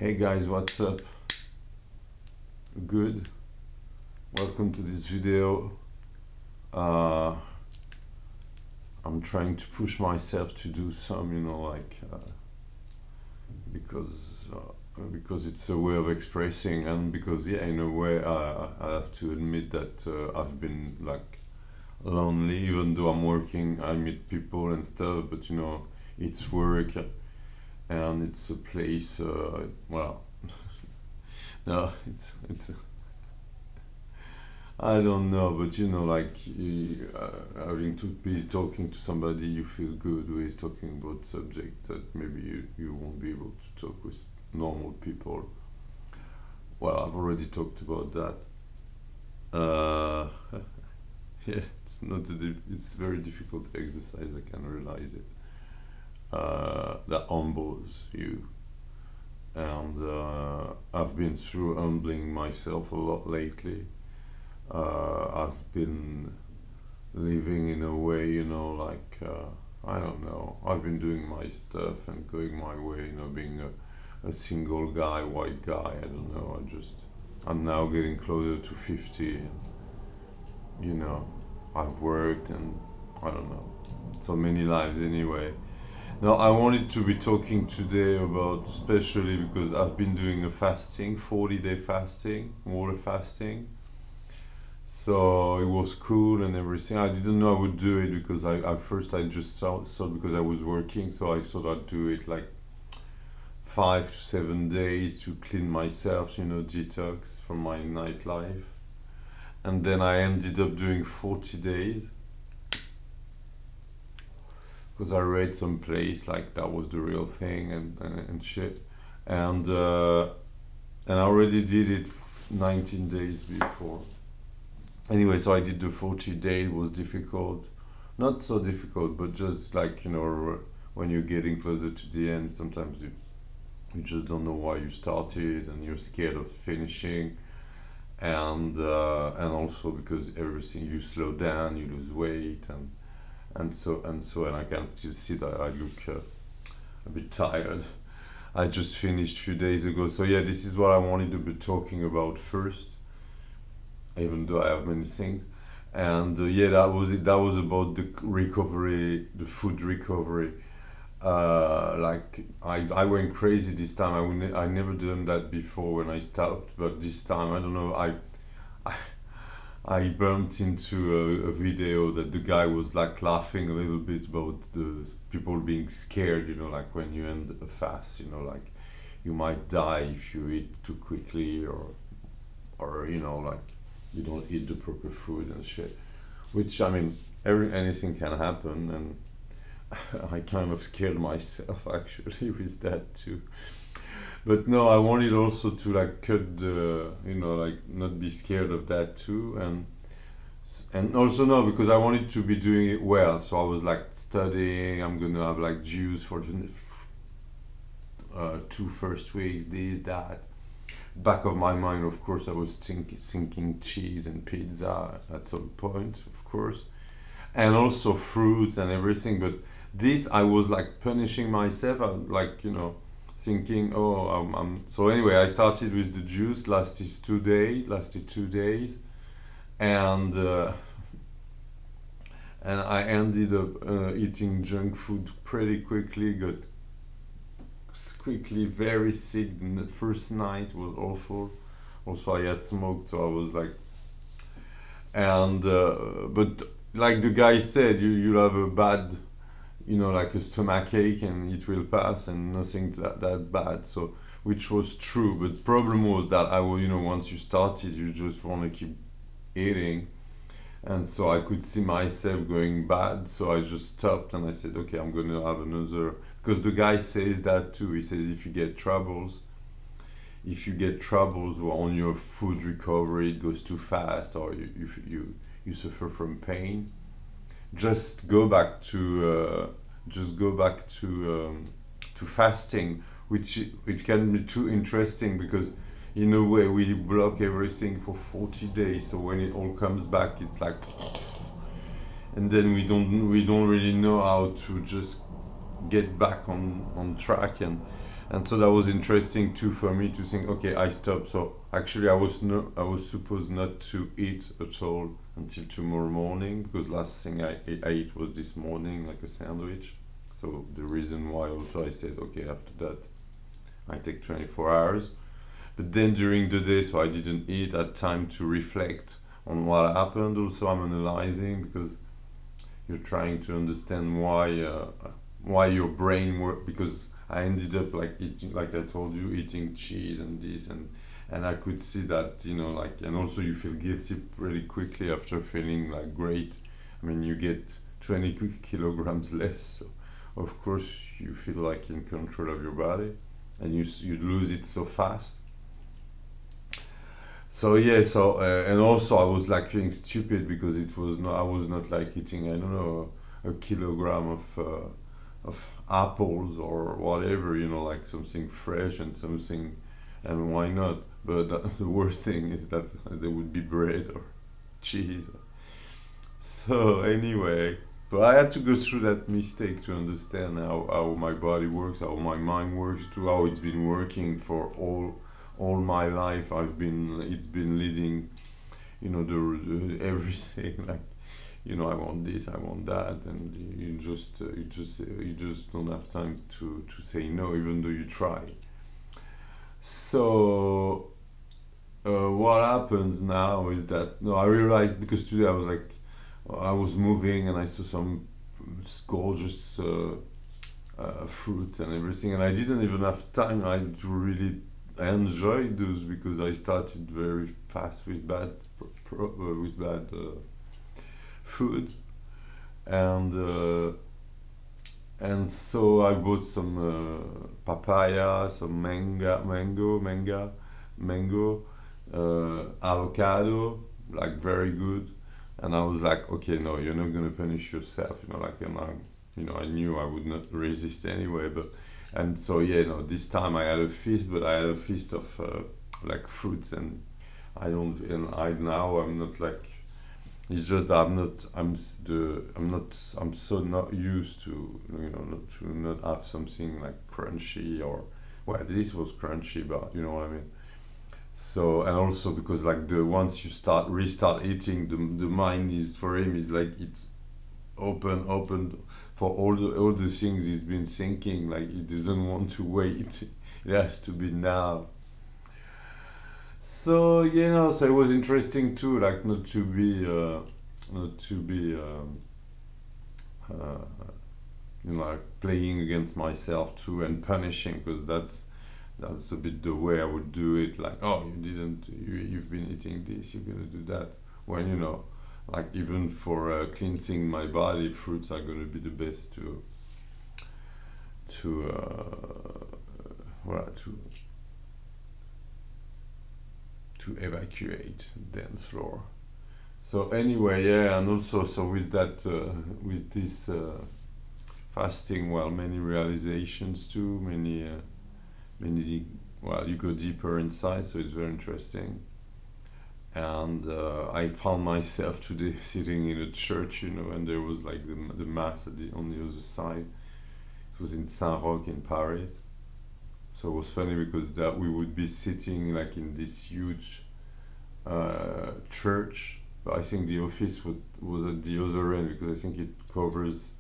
Hey guys, what's up? Good. Welcome to this video. Uh, I'm trying to push myself to do some, because it's a way of expressing, and because in a way, I have to admit that I've been like lonely, even though I'm working. I meet people and stuff, but it's work, and it's a place. Well, no, it's I don't know, but having to be talking to somebody you feel good with, talking about subjects that maybe you won't be able to talk with normal people. Well, I've already talked about that. Yeah, it's very difficult exercise. I can realize it. That humbles you, and I've been through humbling myself a lot lately. I've been living in a way, I don't know. I've been doing my stuff and going my way, being a single guy, white guy. I don't know. I'm now getting closer to 50. And, I've worked and I don't know. So many lives anyway. Now, I wanted to be talking today about, especially because I've been doing a fasting, 40-day fasting, water fasting. So it was cool and everything. I didn't know I would do it because at first I just thought because I was working, so I thought I'd do it like 5 to 7 days to clean myself, detox from my nightlife. And then I ended up doing 40 days because I read some place like that was the real thing and shit. And I already did it 19 days before. Anyway, so I did the 40 days. It was difficult, not so difficult, but just like when you're getting closer to the end, sometimes you just don't know why you started, and you're scared of finishing, and also because everything, you slow down, you lose weight, and I can still see that I look a bit tired. I just finished a few days ago, so yeah, this is what I wanted to be talking about first, even though I have many things. And yeah, that was it. That was about the recovery, the food recovery. Like I went crazy this time. I never done that before when I stopped, but this time I don't know. I, I bumped into a video that the guy was like laughing a little bit about the people being scared. Like when you end a fast, like you might die if you eat too quickly, or like you don't eat the proper food and shit. Which I mean, anything can happen, and I kind of scared myself actually with that too. But no, I wanted also to like cut the, like not be scared of that too, and also no, because I wanted to be doing it well. So I was like studying. I'm gonna have like juice for the 2 first weeks, this that. Back of my mind, of course, I was thinking cheese and pizza at some point, of course, and also fruits and everything. But this, I was like punishing myself, like thinking, oh, So anyway, I started with the juice. Lasted 2 days, and and I ended up eating junk food pretty quickly. Got quickly very sick. The first night was awful. Also, I had smoked, so I was like, and but like the guy said, you'll have a bad, like a stomach ache, and it will pass, and nothing that bad. So, which was true, but problem was that I will, once you started, you just want to keep eating, and so I could see myself going bad. So I just stopped, and I said, okay, I'm gonna have another, because the guy says that too. He says if you get troubles on your food recovery, it goes too fast, or you suffer from pain, just go back to fasting, which can be too interesting, because in a way we block everything for 40 days, so when it all comes back, it's like, and then we don't really know how to just get back on track, And so that was interesting too for me to think, okay, I stopped. So actually, I was supposed not to eat at all until tomorrow morning, because last thing I ate was this morning, like a sandwich. So the reason why also I said, okay, after that I take 24 hours. But then during the day, so I didn't eat, I had time to reflect on what happened. Also, I'm analyzing, because you're trying to understand why your brain work, because I ended up like eating, like I told you, eating cheese and this, and I could see that, like, and also you feel guilty really quickly after feeling like great. I mean, you get 20 kilograms less, so of course you feel like in control of your body, and you lose it so fast. So yeah, so and also I was like feeling stupid, because it was not I was not like eating, I don't know, a kilogram of apples or whatever, like something fresh and something, and why not? But the worst thing is that there would be bread or cheese. So anyway, but I had to go through that mistake to understand how my body works, how my mind works, to how it's been working for all my life. It's been leading, the everything, like, I want this, I want that, and you just don't have time to say no, even though you try. So what happens now is that, no, I realized, because today I was moving and I saw some gorgeous fruits and everything, and I didn't even have time to really enjoy those, because I started very fast with bad food, and so I bought some papaya, some mango, avocado, like very good. And I was like, okay, no, you're not gonna punish yourself, like, and I knew I would not resist anyway. But and so yeah, no, this time I had a feast, but I had a feast of like fruits, and I don't, and I now I'm not like. It's just that I'm not. I'm not. I'm so not used to, not to not have something like crunchy, or, well, this was crunchy, but you know what I mean. So, and also because, like, the once you restart eating, the mind is, for him, is like it's open for all the things he's been thinking. Like, he doesn't want to wait. It has to be now. So, so it was interesting too, like, not to be uh, like playing against myself too, and punishing, because that's a bit the way I would do it. Like, oh, you've been eating this, you're gonna do that. When, like, even for cleansing my body, fruits are gonna be the best to well, to evacuate the dance floor. So anyway, yeah, and also, so with that, with this fasting, well, many realizations too, many. Well, you go deeper inside, so it's very interesting. And I found myself today sitting in a church, and there was like the mass on the other side. It was in Saint Roch in Paris. So it was funny, because that we would be sitting like in this huge church, but I think the office was at the other end, because I think it covers.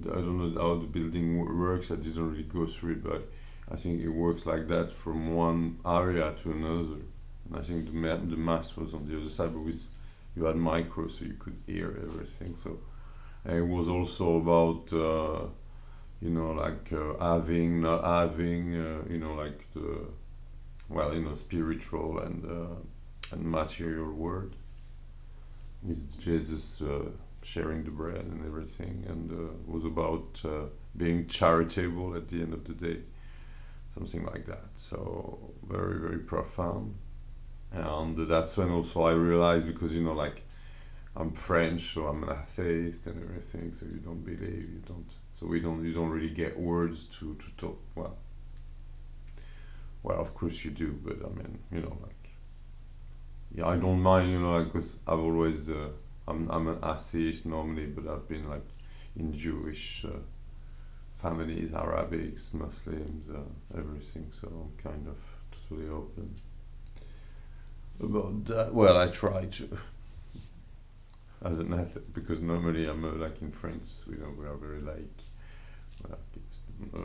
I don't know how the building works. I didn't really go through it, but I think it works like that from one area to another. And I think the mass was on the other side, but you had micro, so you could hear everything. So, and it was also about like having, not having, like the, well, spiritual and material world, with Jesus sharing the bread and everything, and was about being charitable at the end of the day, something like that. So very, very profound. And that's when also I realized, because like, I'm French, so I'm an atheist and everything. So you don't believe, you don't. So you don't really get words to talk. Well, of course you do, but I mean, like, yeah, I don't mind, like, because I've always, I'm an atheist normally, but I've been like in Jewish family is Arabics, Muslims, everything. So I'm kind of totally open about that. Well, I try to, as an ethic, because normally I'm like in France, we are very like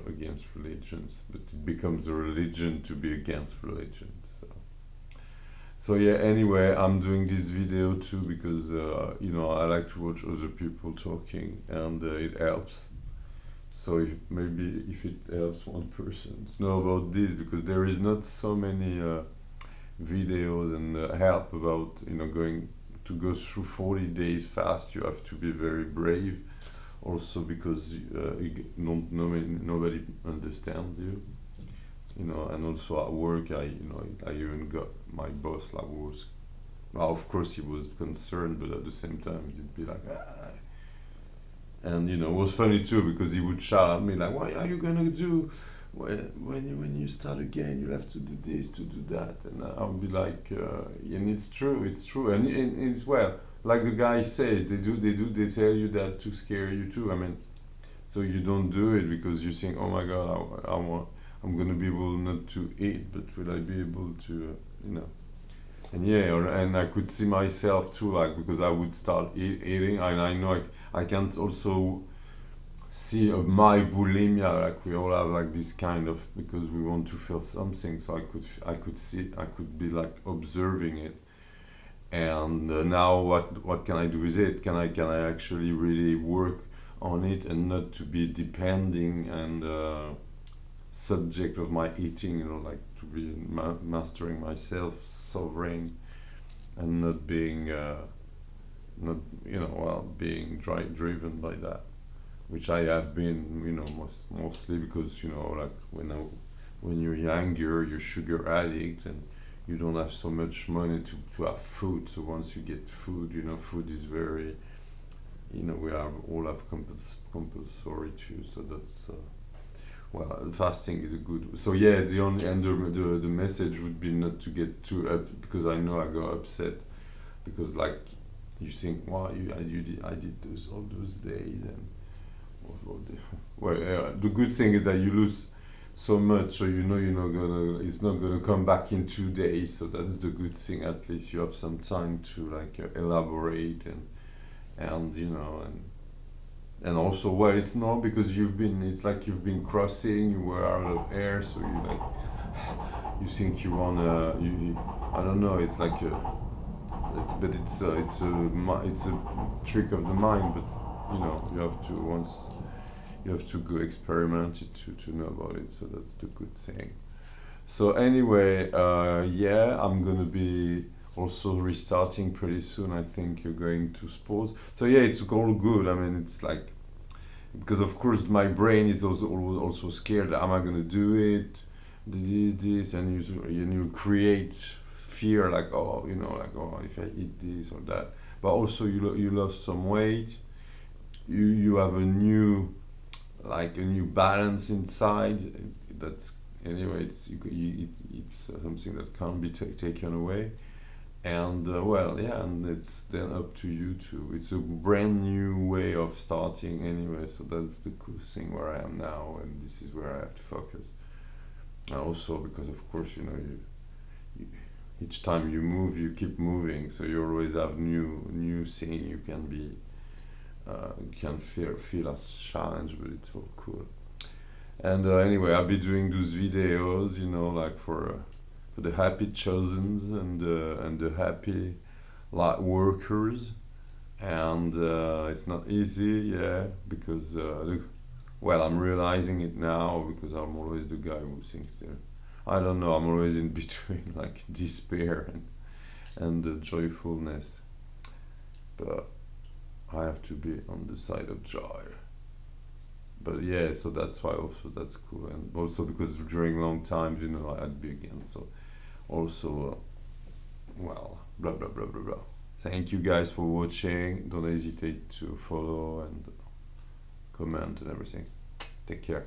against religions, but it becomes a religion to be against religion. So yeah. Anyway, I'm doing this video too because I like to watch other people talking, and it helps. So if it helps one person to know about this, because there is not so many videos and help about going to go through 40 days fast. You have to be very brave. Also because nobody understands you. And also at work, I even got my boss like was, well, of course he was concerned, but at the same time he'd be like, ah. And it was funny too because he would shout at me like, "What are you gonna do when you start again? You have to do this, to do that." And I'll be like, and it's true, and it's, well, like the guy says, they tell you that to scare you too. I mean, so you don't do it because you think, oh my God, I'm gonna be able not to eat, but will I be able to, And yeah, and I could see myself too, like because I would start eating, and I know I can also see my bulimia, like we all have like this kind of, because we want to feel something. So I could be like observing it, and now what can I do with it? Can I actually really work on it and not to be depending and subject of my eating, like to be mastering myself, sovereign, and not being being driven by that, which I have been, mostly because like when you're younger, you're sugar addict and you don't have so much money to have food. So once you get food, food is very, we all have compulsory too. So that's. Well, fasting is a good. So yeah, the only and the message would be not to get too up, because I know I got upset because like you think, wow, I did all those days, and the good thing is that you lose so much, so it's not gonna come back in 2 days. So that's the good thing. At least you have some time to like elaborate and also, well, it's not because it's like you've been crossing, you were out of air, so you like, you think you wanna, I don't know, it's like it's a trick of the mind, but you have to go experiment it to know about it, so that's the good thing. So anyway, yeah, I'm gonna be also restarting pretty soon. I think you're going to sports. So yeah, it's all good. I mean, it's like, because of course my brain is also scared. Am I gonna do it? This, and you create fear, like if I eat this or that. But also you lost some weight. You have a new balance inside. That's anyway. It's something that can't be taken away. And well, yeah, and it's then up to you to. It's a brand new way of starting anyway. So that's the cool thing where I am now, and this is where I have to focus. And also because of course you each time you move, you keep moving, so you always have new thing you can be you can feel as challenge, but it's all cool. And anyway, I'll be doing those videos, like for the happy chosens and the happy light workers. And it's not easy, yeah, because well, I'm realizing it now because I'm always the guy who thinks that, I don't know, I'm always in between like despair and the joyfulness, but I have to be on the side of joy. But yeah, so that's why also that's cool, and also because during long times, I'd be against. So also, well, blah blah blah blah blah. Thank you guys for watching. Don't hesitate to follow and comment and everything. Take care.